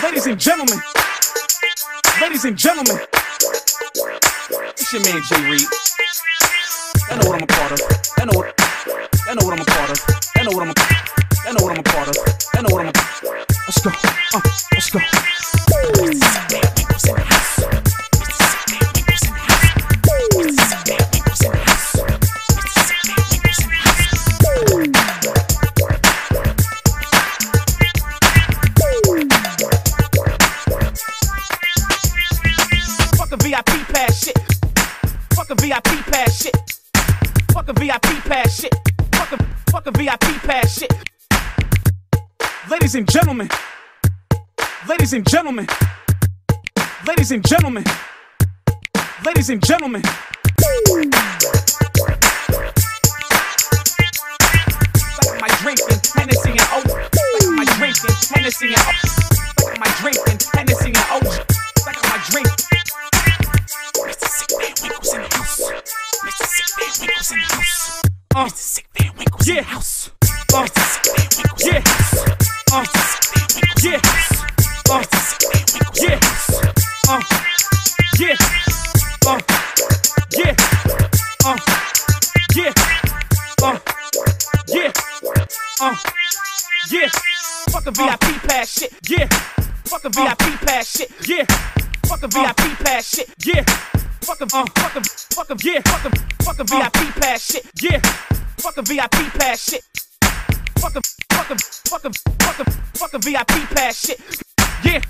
Ladies and gentlemen, ladies and gentlemen, it's your man Jay Reed. I know what I'm a part of. I know what I'm a part of. I know what I'm a part of. I know what I'm a part of. Let's go. Let's go. Fuck a VIP pass shit. Fuck a VIP pass shit. Fuck a VIP pass shit. Fuck a VIP pass shit. Ladies and gentlemen. Ladies and gentlemen. Ladies and gentlemen. Ladies and gentlemen. Like my drinking, Hennessy and Oak. Like my drinking, Hennessy and Oak. Like my drinking, Hennessy and Oak. Like my drink. Mr. Sick Man Winkles in the house. Mr. Sick Man Winkles in the house. Mr. Sick Man Winkles in the house. Mr. Sick Man Winkles in the house. Mr. Sick Man Winkles in the house. Mr. Sick Man Winkles in the house. Yeah. Fuck a VIP pass shit. Yeah. Fuck a VIP pass shit. Yeah. Fuck a VIP pass shit. Yeah. Fuck a VIP pass shit. Yeah. Fuck a VIP pass shit. Fuck a VIP pass shit. Yeah.